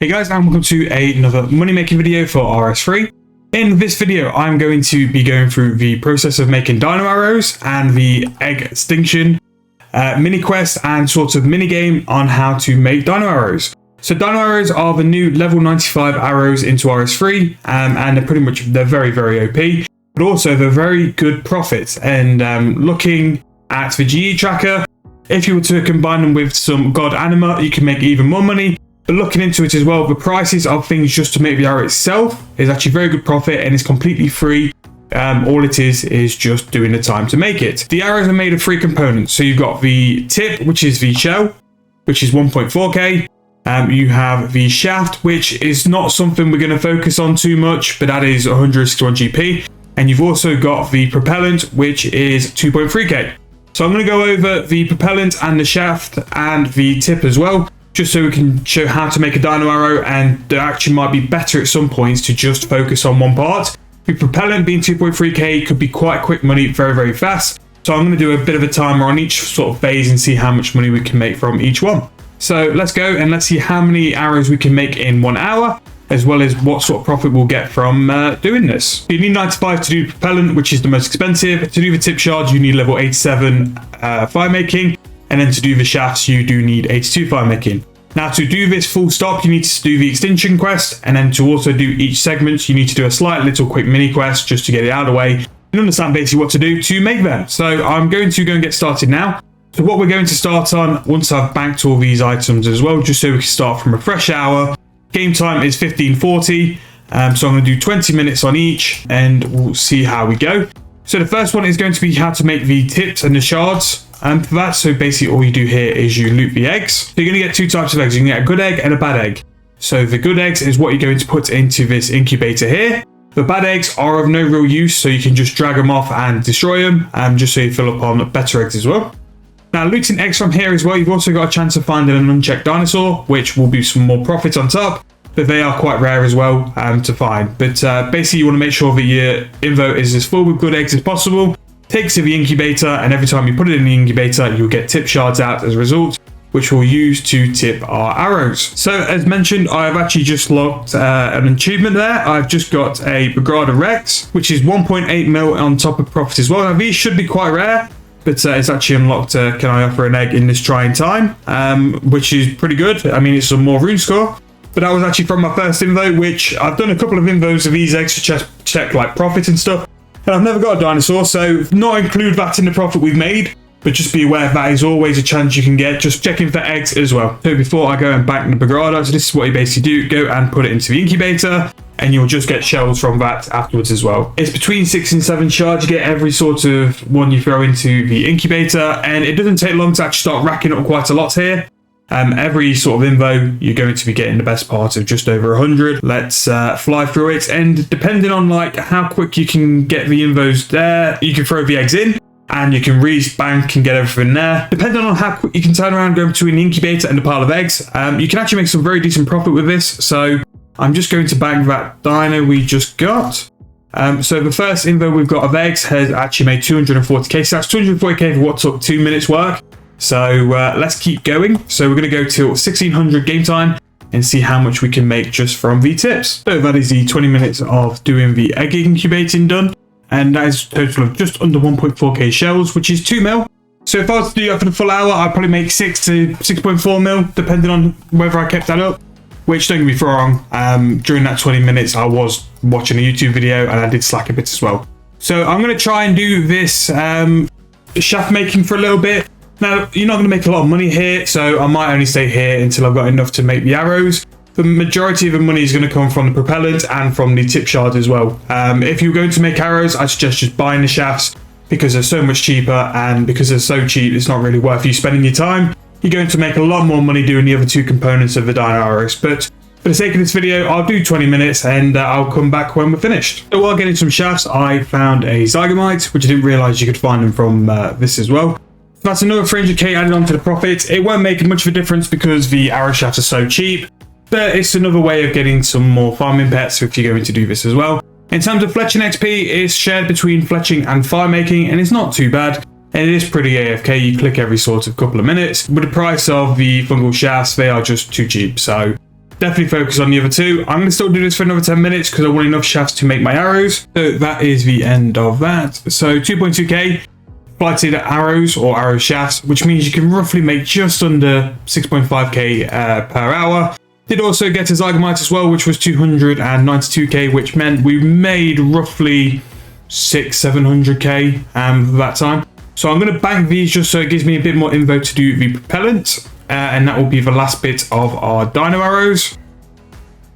Hey guys, and welcome to another money making video for RS3. In this video, I'm going to be going through the process of making Dinoarrows and the egg extinction mini quest and sort of mini game on how to make Dinoarrows. So Dinoarrows are the new level 95 arrows into RS3, and they're very, very OP, but also they're very good profit. And looking at the GE tracker, if you were to combine them with some god anima, you can make even more money. But looking into it as well, the prices of things just to make the arrow itself is actually very good profit and it's completely free. All it is just doing the time to make it. The arrows are made of 3 components. So you've got the tip, which is the shell, which is 1.4k. You have the shaft, which is not something we're going to focus on too much, but that is 161 GP. And you've also got the propellant, which is 2.3k. So I'm going to go over the propellant and the shaft and the tip as well, just so we can show how to make a dino arrow, and it actually might be better at some points to just focus on one part. The propellant being 2.3k could be quite quick money, very, very fast. So I'm going to do a bit of a timer on each sort of phase and see how much money we can make from each one. So let's go and let's see how many arrows we can make in 1 hour, as well as what sort of profit we'll get from doing this. You need 95 to do propellant, which is the most expensive. To do the tip shards, you need level 87 fire making. And then to do the shafts, you do need 82 fire making. Now to do this full stop, you need to do the extinction quest, and then to also do each segment, you need to do a slight little quick mini quest just to get it out of the way and understand basically what to do to make them. So I'm going to go and get started now. So what we're going to start on, once I've banked all these items as well, just so we can start from a fresh hour. Game time is 15:40, so I'm going to do 20 minutes on each and we'll see how we go. So the first one is going to be how to make the tips and the shards. And for that, so basically all you do here is you loot the eggs. So you're going to get 2 types of eggs. You can get a good egg and a bad egg. So the good eggs is what you're going to put into this incubator here. The bad eggs are of no real use, so you can just drag them off and destroy them, just so you fill up on better eggs as well. Now looting eggs from here as well, you've also got a chance of finding an unchecked dinosaur, which will be some more profit on top, but they are quite rare as well to find. But basically you want to make sure that your info is as full with good eggs as possible. Take it to the incubator, and every time you put it in the incubator, you'll get tip shards out as a result, which we'll use to tip our arrows. So as mentioned, I've actually just locked an achievement there. I've just got a Bagrada Rex, which is 1.8 mil on top of profit as well. Now these should be quite rare, but it's actually unlocked can I offer an egg in this trying time, which is pretty good. I mean, it's some more rune score, but that was actually from my first invo, which I've done a couple of invos of these eggs to check like profit and stuff. And I've never got a dinosaur, so not include that in the profit we've made, but just be aware that is always a chance you can get, just checking for eggs as well. So before I go and bank the Bagrada, so this is what you basically do, go and put it into the incubator, and you'll just get shells from that afterwards as well. It's between 6 and 7 shards. You get every sort of one you throw into the incubator, and it doesn't take long to actually start racking up quite a lot here. Every sort of info, you're going to be getting the best part of just over 100. Let's fly through it, and depending on like how quick you can get the infos there, you can throw the eggs in and you can bank and get everything there. Depending on how quick you can turn around going between the incubator and the pile of eggs, you can actually make some very decent profit with this. So I'm just going to bank that dino we just got. So the first info we've got of eggs has actually made 240k, so that's 240k for what took 2 minutes work. So let's keep going. So we're going to go till 1600 game time and see how much we can make just from the tips. So that is the 20 minutes of doing the egg incubating done. And that is a total of just under 1.4k shells, which is 2 mil. So if I was to do that for the full hour, I'd probably make 6 to 6.4 mil, depending on whether I kept that up. Which, don't get me wrong, during that 20 minutes, I was watching a YouTube video and I did slack a bit as well. So I'm going to try and do this shaft making for a little bit. Now, you're not going to make a lot of money here, so I might only stay here until I've got enough to make the arrows. The majority of the money is going to come from the propellant and from the tip shard as well. If you're going to make arrows, I suggest just buying the shafts because they're so much cheaper, and because they're so cheap, it's not really worth you spending your time. You're going to make a lot more money doing the other 2 components of the dino arrows. But for the sake of this video, I'll do 20 minutes and I'll come back when we're finished. So while getting some shafts, I found a Zygomite, which I didn't realize you could find them from this as well. That's another 300k added on to the profit. It won't make much of a difference because the arrow shafts are so cheap, but it's another way of getting some more farming pets if you're going to do this as well. In terms of Fletching XP, it's shared between Fletching and fire making, and it's not too bad. And it is pretty AFK, you click every sort of couple of minutes. With the price of the fungal shafts, they are just too cheap. So definitely focus on the other two. I'm going to still do this for another 10 minutes because I want enough shafts to make my arrows. So that is the end of that. So 2.2k flighted arrows or arrow shafts, which means you can roughly make just under 6.5k per hour. Did also get a Zygamite as well, which was 292k, which meant we made roughly 600-700k that time. So I'm going to bank these just so it gives me a bit more info to do the propellant, and that will be the last bit of our dino arrows.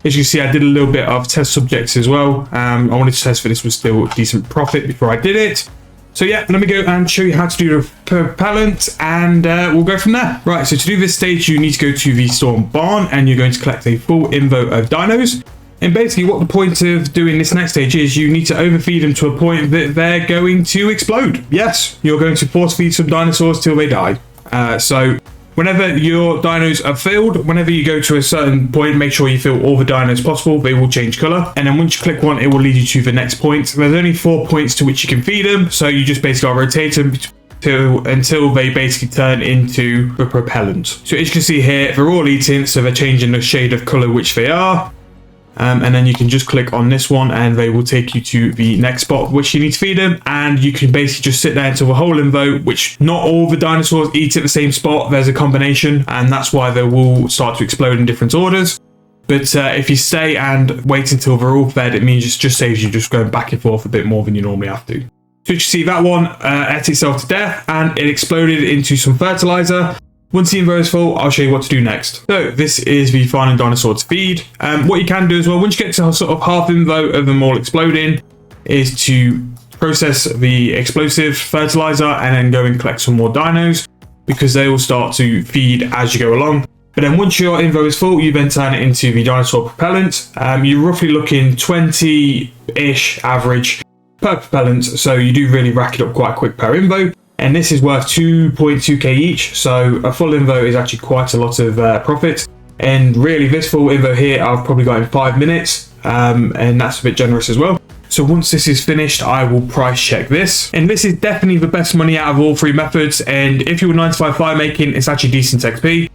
As you can see, I did a little bit of test subjects as well. I wanted to test if this was still decent profit before I did it. So yeah, let me go and show you how to do the propellant, and we'll go from there. Right, so to do this stage, you need to go to the Storm Barn, and you're going to collect a full info of dinos. And basically what the point of doing this next stage is, you need to overfeed them to a point that they're going to explode. Yes, you're going to force feed some dinosaurs till they die. So whenever your dinos are filled, whenever you go to a certain point, make sure you fill all the dinos possible. They will change color. And then once you click one, it will lead you to the next point. There's only 4 points to which you can feed them. So you just basically rotate them until they basically turn into the propellant. So as you can see here, they're all eating. So they're changing the shade of color which they are. And then you can just click on this one and they will take you to the next spot which you need to feed them, and you can basically just sit there until the whole info, which not all the dinosaurs eat at the same spot. There's a combination, and that's why they will start to explode in different orders. But if you stay and wait until they're all fed, it means it just saves you just going back and forth a bit more than you normally have to. So you see that one ate itself to death and it exploded into some fertilizer. Once the info is full, I'll show you what to do next. So this is the final dinosaur to feed. What you can do as well, once you get to sort of half info of them all exploding, is to process the explosive fertilizer and then go and collect some more dinos, because they will start to feed as you go along. But then once your info is full, you then turn it into the dinosaur propellant. You're roughly looking 20-ish average per propellant, so you do really rack it up quite quick per info. And this is worth 2.2k each, so a full info is actually quite a lot of profit. And really, this full info here I've probably got in 5 minutes, and that's a bit generous as well. So once this is finished, I will price check this. And this is definitely the best money out of all three methods. And if you were 95 fire making, it's actually decent XP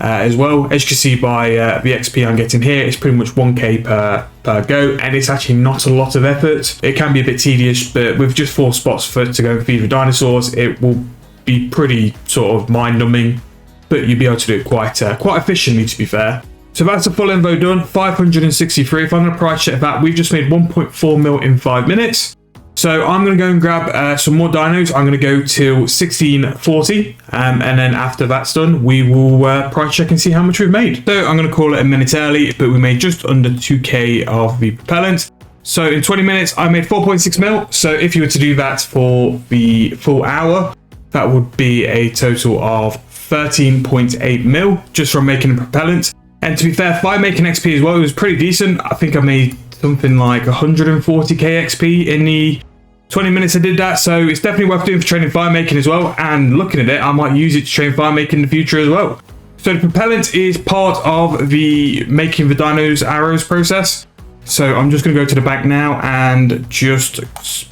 as well. As you can see by the XP I'm getting here, it's pretty much 1k per go, and it's actually not a lot of effort. It can be a bit tedious, but with just 4 spots to go and feed the dinosaurs, it will be pretty sort of mind-numbing, but you'll be able to do it quite efficiently, to be fair. So that's a full info done, 563. If I'm going to price check that, we've just made 1.4 mil in 5 minutes. So I'm going to go and grab some more dinos. I'm going to go till 1640, and then after that's done, we will price check and see how much we've made. So I'm going to call it a minute early, but we made just under 2k of the propellant. So in 20 minutes, I made 4.6 mil. So if you were to do that for the full hour, that would be a total of 13.8 mil just from making the propellant. And to be fair, fire making XP as well, it was pretty decent. I think I made something like 140k XP in the 20 minutes I did that, so it's definitely worth doing for training fire making as well. And looking at it, I might use it to train fire making in the future as well. So the propellant is part of the making the dinos arrows process. So I'm just going to go to the back now and just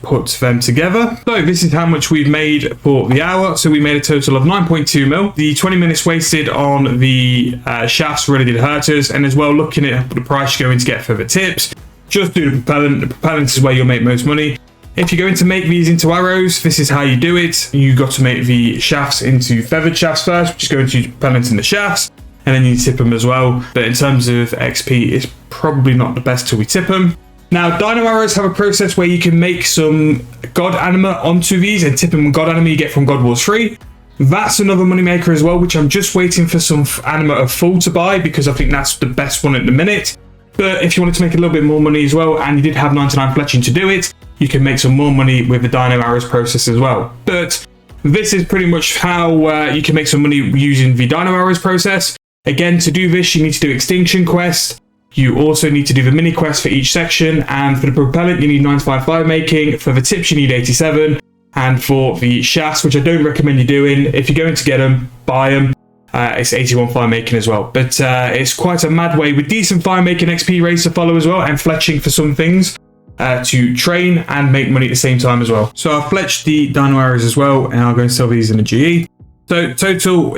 put them together. So this is how much we've made for the hour. So we made a total of 9.2 mil. The 20 minutes wasted on the shafts really did hurt us. And as well, looking at the price you're going to get for the tips, just do the propellant. The propellant is where you'll make most money. If you're going to make these into arrows, this is how you do it. You got to make the shafts into feathered shafts first, which is going to propellant in the shafts, and then you tip them as well. But in terms of XP, it's probably not the best till we tip them. Now, dino arrows have a process where you can make some god anima onto these and tip them with god anima you get from God Wars 3. That's another moneymaker as well, which I'm just waiting for some anima of full to buy, because I think that's the best one at the minute. But if you wanted to make a little bit more money as well, and you did have 99 fletching to do it, you can make some more money with the dino arrows process as well. But this is pretty much how you can make some money using the dino arrows process. Again, to do this, you need to do extinction quest. You also need to do the mini quest for each section. And for the propellant, you need 95 fire making. For the tips, you need 87. And for the shafts, which I don't recommend you doing, if you're going to get them, buy them. It's 81 fire making as well. But it's quite a mad way with decent fire making XP rates to follow as well, and fletching for some things. To train and make money at the same time as well. So I've fletched the dino arrows as well, and I'll go and sell these in a GE. So total for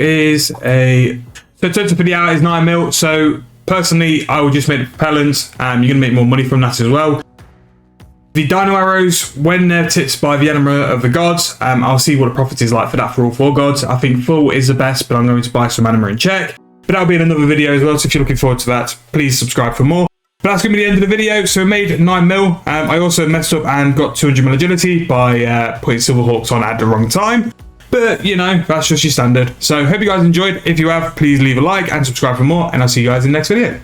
the hour is 9 mil. So personally, I would just make the propellants. You're going to make more money from that as well. The Dinoarrows, when they're tipped by the enema of the gods, I'll see what the profit is like for that for all 4 gods. I think full is the best, but I'm going to buy some enema and check. But that'll be in another video as well, so if you're looking forward to that, please subscribe for more. But that's going to be the end of the video. So I made 9 mil. I also messed up and got 200 mil agility by putting Silverhawks on at the wrong time. But, you know, that's just your standard. So hope you guys enjoyed. If you have, please leave a like and subscribe for more, and I'll see you guys in the next video.